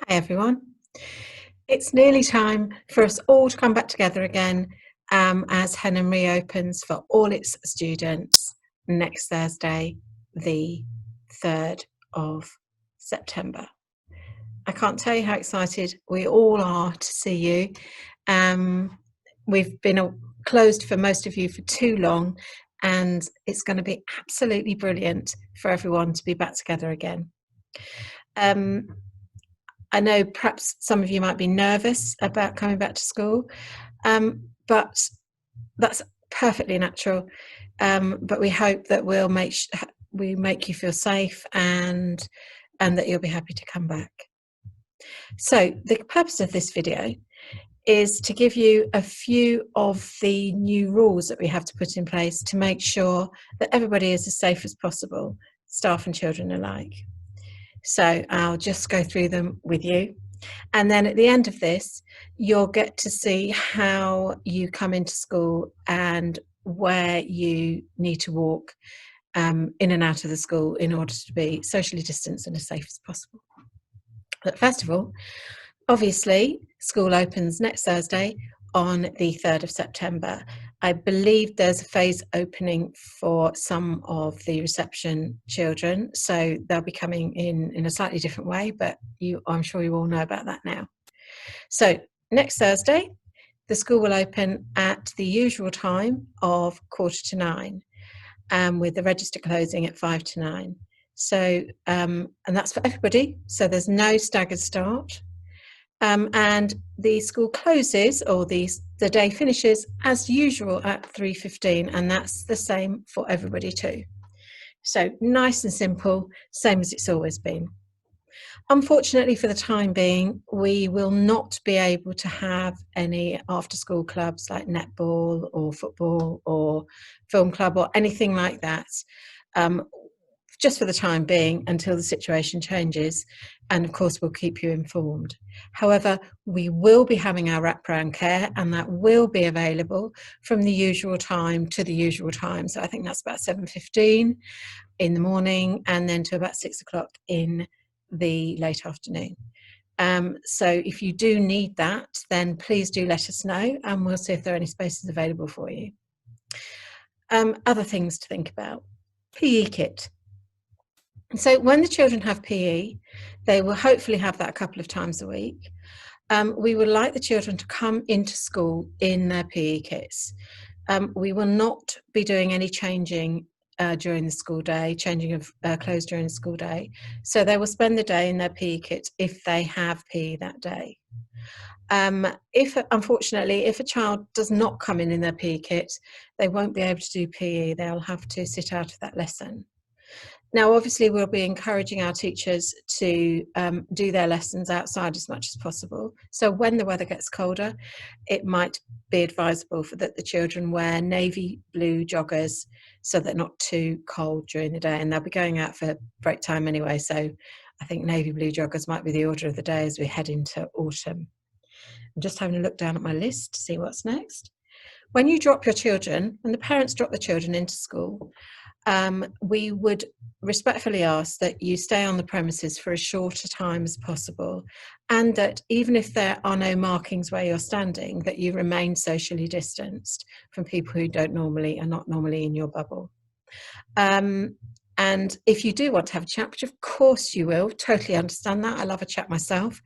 Hi everyone. It's nearly time for us all to come back together again as Henham reopens for all its students next Thursday, the 3rd of September. I can't tell you how excited we all are to see you. We've been closed for most of you for too long, and it's going to be absolutely brilliant for everyone to be back together again. I know perhaps some of you might be nervous about coming back to school, but that's perfectly natural. But we hope that we make you feel safe and that you'll be happy to come back. So the purpose of this video is to give you a few of the new rules that we have to put in place to make sure that everybody is as safe as possible, staff and children alike. So I'll just go through them with you. And then at the end of this, you'll get to see how you come into school and where you need to walk in and out of the school in order to be socially distanced and as safe as possible. But first of all, obviously, school opens next Thursday on the 3rd of September. I believe there's a phase opening for some of the reception children, so they'll be coming in a slightly different way, but I'm sure you all know about that now. So next Thursday, the school will open at the usual time of 8:45, with the register closing at 9:05. So, and that's for everybody. So there's no staggered start. And the school closes, or the day finishes as usual at 3:15, and that's the same for everybody too. So nice and simple, same as it's always been. Unfortunately, for the time being, we will not be able to have any after-school clubs like netball or football or film club or anything like that, just for the time being until the situation changes. And of course, we'll keep you informed. However, we will be having our wraparound care, and that will be available from the usual time to the usual time. So I think that's about 7:15 in the morning, and then to about 6 o'clock in the late afternoon. So if you do need that, then please do let us know, and we'll see if there are any spaces available for you. Other things to think about. PE kit. So when the children have PE, they will hopefully have that a couple of times a week. We would like the children to come into school in their PE kits. We will not be doing any changing during the school day, changing of clothes during the school day. So they will spend the day in their PE kit if they have PE that day. Unfortunately, if a child does not come in their PE kit, they won't be able to do PE. They'll have to sit out of that lesson. Now, obviously, we'll be encouraging our teachers to do their lessons outside as much as possible. So when the weather gets colder, it might be advisable that the children wear navy blue joggers so they're not too cold during the day. And they'll be going out for break time anyway. So I think navy blue joggers might be the order of the day as we head into autumn. I'm just having a look down at my list to see what's next. When you drop your children, when the parents drop the children into school, we would respectfully ask that you stay on the premises for as short a time as possible, and that even if there are no markings where you're standing, that you remain socially distanced from people who are not normally in your bubble. And if you do want to have a chat, which of course you will, totally understand that. I love a chat myself.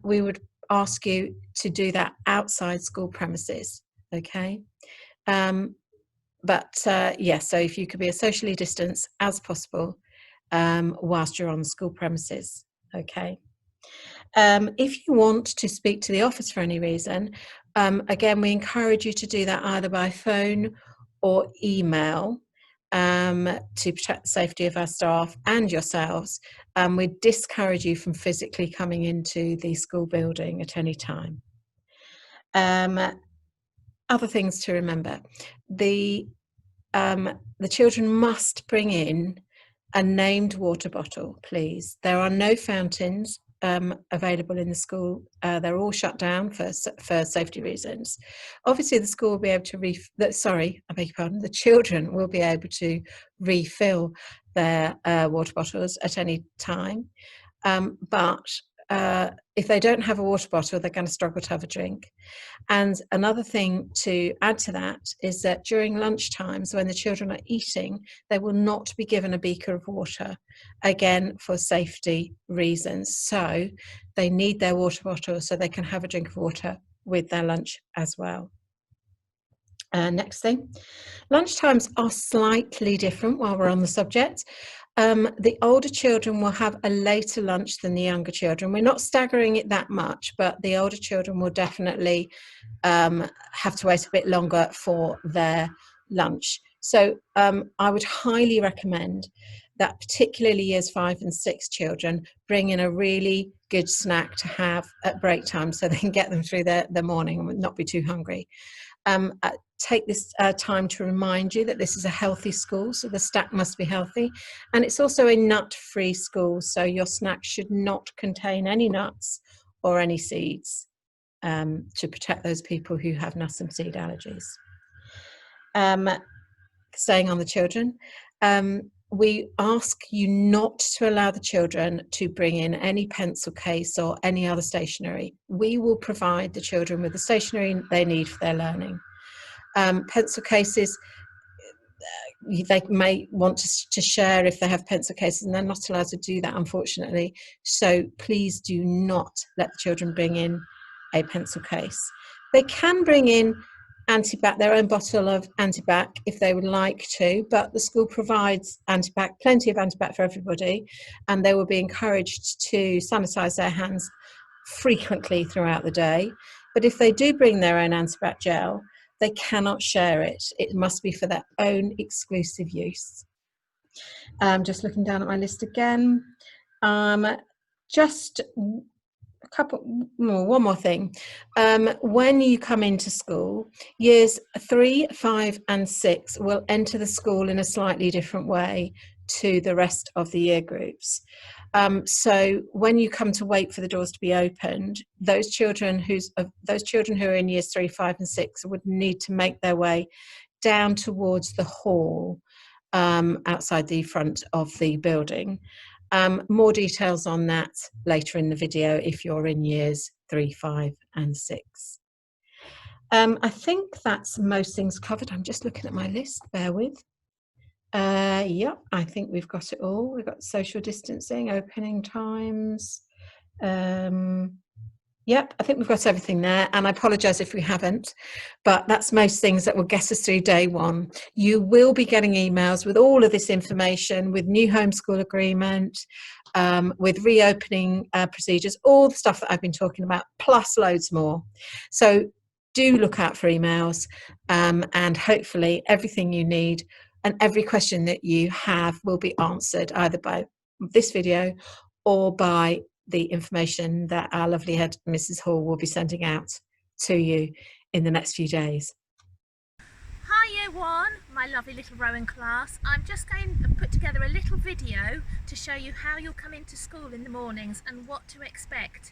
We would ask you to do that outside school premises, okay? So if you could be as socially distanced as possible whilst you're on school premises, okay? If you want to speak to the office for any reason, again, we encourage you to do that either by phone or email to protect the safety of our staff and yourselves. We discourage you from physically coming into the school building at any time. Other things to remember. The children must bring in a named water bottle, please. There are no fountains available in the school. They're all shut down for safety reasons. Obviously, the school will be able to the children will be able to refill their water bottles at any time. But if they don't have a water bottle, they're going to struggle to have a drink. And another thing to add to that is that during lunch times, when the children are eating, they will not be given a beaker of water, again, for safety reasons. So they need their water bottle so they can have a drink of water with their lunch as well. Next thing, lunch times are slightly different while we're on the subject. The older children will have a later lunch than the younger children. We're not staggering it that much, but the older children will definitely have to wait a bit longer for their lunch. So I would highly recommend that particularly years 5 and 6 children bring in a really good snack to have at break time so they can get them through their morning and not be too hungry. Take this time to remind you that this is a healthy school, so the stack must be healthy. And it's also a nut-free school, so your snack should not contain any nuts or any seeds to protect those people who have nut and seed allergies. Staying on the children, we ask you not to allow the children to bring in any pencil case or any other stationery. We will provide the children with the stationery they need for their learning. Pencil cases, they may want to share if they have pencil cases, and they're not allowed to do that, unfortunately. So please do not let the children bring in a pencil case. They can bring in Antibac, their own bottle of Antibac, if they would like to, but the school provides Antibac, plenty of Antibac for everybody, and they will be encouraged to sanitize their hands frequently throughout the day. But if they do bring their own Antibac gel, they cannot share it. It must be for their own exclusive use. Just looking down at my list again. Just one more thing. When you come into school, years 3, 5 and 6 will enter the school in a slightly different way to the rest of the year groups. So when you come to wait for the doors to be opened, those children who are in years 3, 5 and 6 would need to make their way down towards the hall outside the front of the building. More details on that later in the video if you're in years 3, 5 and 6. I think that's most things covered. I'm just looking at my list, bear with. Yep, I think we've got it all. We've got social distancing, opening times. Yep, I think we've got everything there, and I apologise if we haven't, but that's most things that will get us through day one. You will be getting emails with all of this information, with new homeschool agreement, with reopening procedures, all the stuff that I've been talking about, plus loads more. So do look out for emails, and hopefully everything you need and every question that you have will be answered either by this video or by the information that our lovely head, Mrs. Hall, will be sending out to you in the next few days. Hi Year 1, my lovely little Rowan class. I'm just going to put together a little video to show you how you'll come into school in the mornings and what to expect.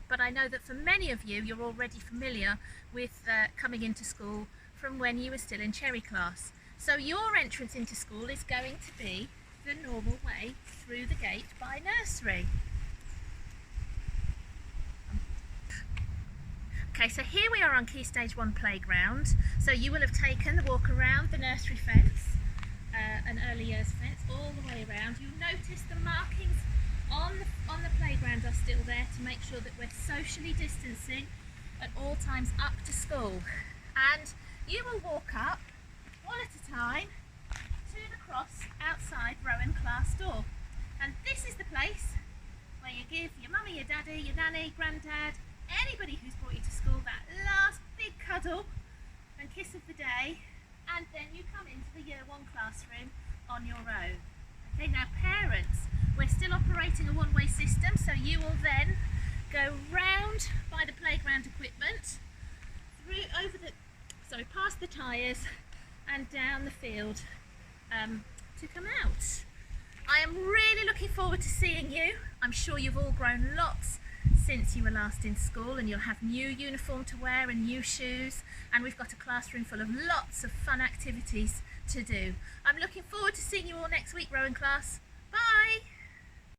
But I know that for many of you, you're already familiar with coming into school from when you were still in Cherry class. So your entrance into school is going to be the normal way through the gate by nursery. Okay, so here we are on Key Stage 1 playground. So you will have taken the walk around the nursery fence, an early years fence, all the way around. You'll notice the markings on the playground are still there to make sure that we're socially distancing at all times up to school. And you will walk up one at a time to the cross outside Rowan class door. And this is the place where you give your mummy, your daddy, your nanny, granddad, anybody who's brought you to school that last big cuddle and kiss of the day, and then you come into the Year 1 classroom on your own. Okay, now parents, we're still operating a one-way system, so you will then go round by the playground equipment, past the tyres and down the field to come out. I am really looking forward to seeing you. I'm sure you've all grown lots since you were last in school, and you'll have new uniform to wear and new shoes, and we've got a classroom full of lots of fun activities to do. I'm looking forward to seeing you all next week, Rowan class.